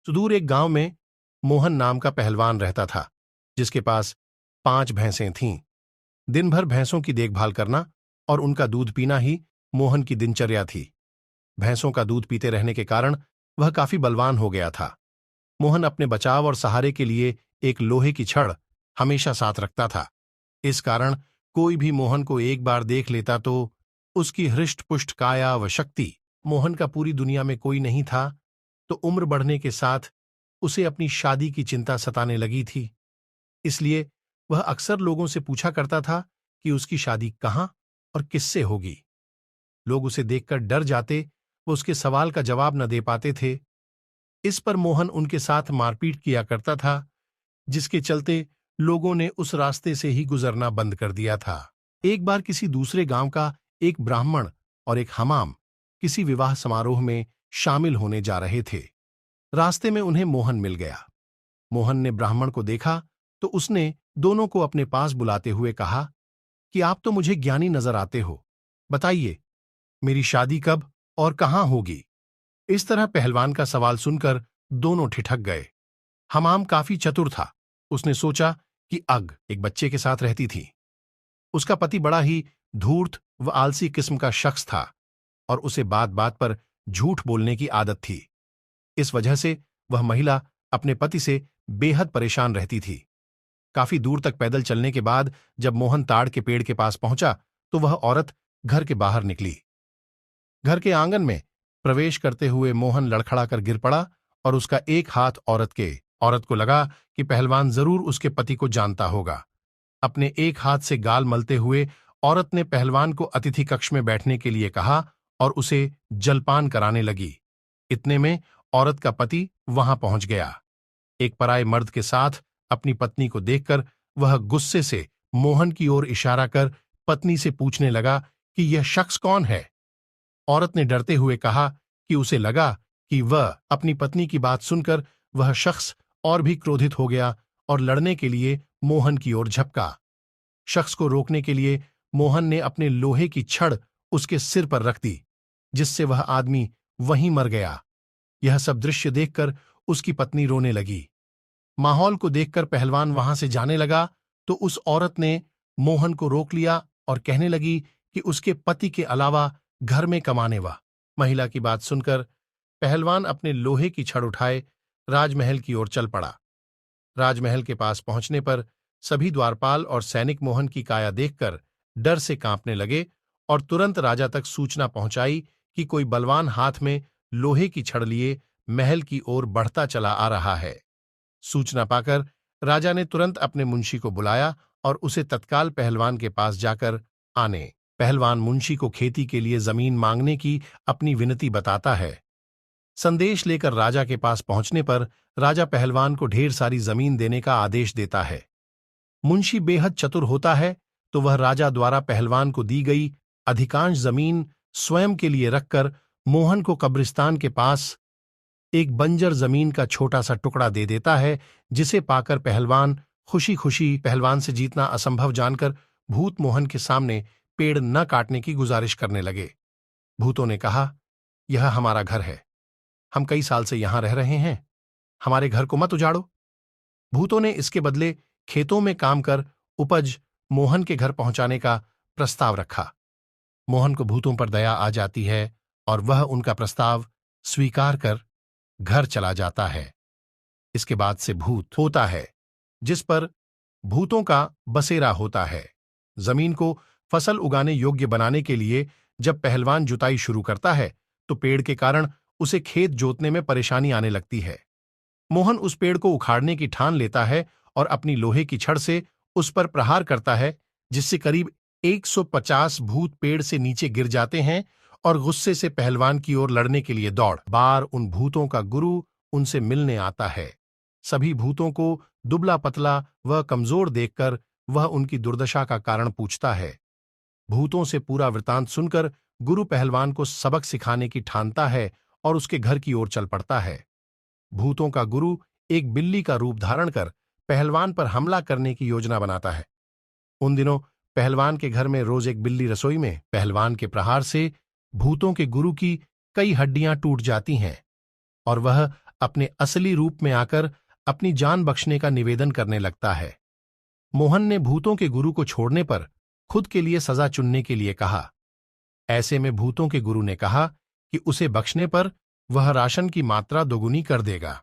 सुदूर एक गांव में मोहन नाम का पहलवान रहता था, जिसके पास 5 भैंसें थीं। दिन भर भैंसों की देखभाल करना और उनका दूध पीना ही मोहन की दिनचर्या थी। भैंसों का दूध पीते रहने के कारण वह काफी बलवान हो गया था। मोहन अपने बचाव और सहारे के लिए एक लोहे की छड़ हमेशा साथ रखता था। इस कारण कोई भी मोहन को एक बार देख लेता तो उसकी हृष्ट-पुष्ट काया व शक्ति, मोहन का पूरी दुनिया में कोई नहीं था, तो उम्र बढ़ने के साथ उसे अपनी शादी की चिंता सताने लगी थी। इसलिए वह अक्सर लोगों से पूछा करता था कि उसकी शादी कहाँ और किससे होगी। लोग उसे देखकर डर जाते, वो उसके सवाल का जवाब न दे पाते थे। इस पर मोहन उनके साथ मारपीट किया करता था, जिसके चलते लोगों ने उस रास्ते से ही गुजरना बंद कर दिया था। एक बार किसी दूसरे गांव का एक ब्राह्मण और एक हमाम किसी विवाह समारोह में शामिल होने जा रहे थे। रास्ते में उन्हें मोहन मिल गया। मोहन ने ब्राह्मण को देखा तो उसने दोनों को अपने पास बुलाते हुए कहा कि आप तो मुझे ज्ञानी नजर आते हो, बताइए मेरी शादी कब और कहां होगी। इस तरह पहलवान का सवाल सुनकर दोनों ठिठक गए। हमाम काफी चतुर था। उसने सोचा कि अग एक बच्चे के साथ रहती थी। उसका पति बड़ा ही धूर्त व आलसी किस्म का शख्स था और उसे बात बात पर झूठ बोलने की आदत थी। इस वजह से वह महिला अपने पति से बेहद परेशान रहती थी। काफी दूर तक पैदल चलने के बाद जब मोहन ताड़ के पेड़ के पास पहुंचा तो वह औरत घर के बाहर निकली। घर के आंगन में प्रवेश करते हुए मोहन लड़खड़ाकर गिर पड़ा और उसका एक हाथ औरत को लगा कि पहलवान जरूर उसके पति को जानता होगा। अपने एक हाथ से गाल मलते हुए औरत ने पहलवान को अतिथि कक्ष में बैठने के लिए कहा और उसे जलपान कराने लगी। इतने में औरत का पति वहां पहुंच गया। एक पराये मर्द के साथ अपनी पत्नी को देखकर वह गुस्से से मोहन की ओर इशारा कर पत्नी से पूछने लगा कि यह शख्स कौन है। औरत ने डरते हुए कहा कि उसे लगा कि वह अपनी पत्नी की बात सुनकर वह शख्स और भी क्रोधित हो गया और लड़ने के लिए मोहन की ओर झपका। शख्स को रोकने के लिए मोहन ने अपने लोहे की छड़ उसके सिर पर रख दी, जिससे वह आदमी वहीं मर गया। यह सब दृश्य देखकर उसकी पत्नी रोने लगी। माहौल को देखकर पहलवान वहां से जाने लगा तो उस औरत ने मोहन को रोक लिया और कहने लगी कि उसके पति के अलावा घर में कमाने वा महिला की बात सुनकर पहलवान अपने लोहे की छड़ उठाए राजमहल की ओर चल पड़ा। राजमहल के पास पहुंचने पर सभी द्वारपाल और सैनिक मोहन की काया देखकर डर से कांपने लगे और तुरंत राजा तक सूचना पहुंचाई कि कोई बलवान हाथ में लोहे की छड़ लिए महल की ओर बढ़ता चला आ रहा है। सूचना पाकर राजा ने तुरंत अपने मुंशी को बुलाया और उसे तत्काल पहलवान के पास जाकर आने। पहलवान मुंशी को खेती के लिए जमीन मांगने की अपनी विनती बताता है। संदेश लेकर राजा के पास पहुंचने पर राजा पहलवान को ढेर सारी जमीन देने का आदेश देता है। मुंशी बेहद चतुर होता है तो वह राजा द्वारा पहलवान को दी गई अधिकांश जमीन स्वयं के लिए रखकर मोहन को कब्रिस्तान के पास एक बंजर जमीन का छोटा सा टुकड़ा दे देता है, जिसे पाकर पहलवान खुशी खुशी पहलवान से जीतना असंभव जानकर भूत मोहन के सामने पेड़ न काटने की गुजारिश करने लगे। भूतों ने कहा, यह हमारा घर है, हम कई साल से यहां रह रहे हैं, हमारे घर को मत उजाड़ो। भूतों ने इसके बदले खेतों में काम कर उपज मोहन के घर पहुंचाने का प्रस्ताव रखा। मोहन को भूतों पर दया आ जाती है और वह उनका प्रस्ताव स्वीकार कर घर चला जाता है। इसके बाद से भूत होता है, जिस पर भूतों का बसेरा होता है। जमीन को फसल उगाने योग्य बनाने के लिए जब पहलवान जुताई शुरू करता है तो पेड़ के कारण उसे खेत जोतने में परेशानी आने लगती है। मोहन उस पेड़ को उखाड़ने की ठान लेता है और अपनी लोहे की छड़ से उस पर प्रहार करता है, जिससे करीब 150 भूत पेड़ से नीचे गिर जाते हैं और गुस्से से पहलवान की ओर लड़ने के लिए दौड़ बार उन भूतों का गुरु उनसे मिलने आता है। सभी भूतों को दुबला पतला व कमजोर देखकर वह उनकी दुर्दशा का कारण पूछता है। भूतों से पूरा वृतांत सुनकर गुरु पहलवान को सबक सिखाने की ठानता है और उसके घर की ओर चल पड़ता है। भूतों का गुरु एक बिल्ली का रूप धारण कर पहलवान पर हमला करने की योजना बनाता है। उन दिनों पहलवान के घर में रोज एक बिल्ली रसोई में पहलवान के प्रहार से भूतों के गुरु की कई हड्डियां टूट जाती हैं और वह अपने असली रूप में आकर अपनी जान बख्शने का निवेदन करने लगता है। मोहन ने भूतों के गुरु को छोड़ने पर खुद के लिए सजा चुनने के लिए कहा। ऐसे में भूतों के गुरु ने कहा कि उसे बख्शने पर वह राशन की मात्रा दोगुनी कर देगा।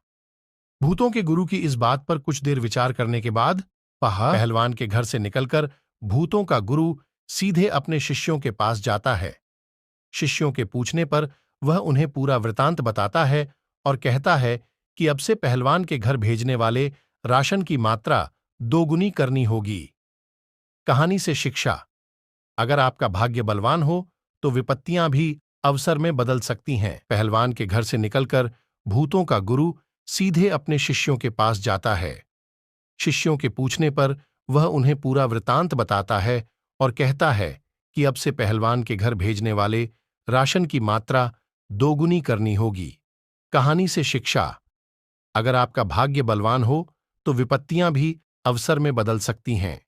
भूतों के गुरु की इस बात पर कुछ देर विचार करने के बाद पहलवान के घर से निकलकर भूतों का गुरु सीधे अपने शिष्यों के पास जाता है। शिष्यों के पूछने पर वह उन्हें पूरा वृतांत बताता है और कहता है कि अब से पहलवान के घर भेजने वाले राशन की मात्रा दोगुनी करनी होगी। कहानी से शिक्षा: अगर आपका भाग्य बलवान हो तो विपत्तियां भी अवसर में बदल सकती हैं। पहलवान के घर से निकलकर भूतों का गुरु सीधे अपने शिष्यों के पास जाता है। शिष्यों के पूछने पर वह उन्हें पूरा वृतांत बताता है और कहता है कि अब से पहलवान के घर भेजने वाले राशन की मात्रा दोगुनी करनी होगी। कहानी से शिक्षा: अगर आपका भाग्य बलवान हो तो विपत्तियां भी अवसर में बदल सकती हैं।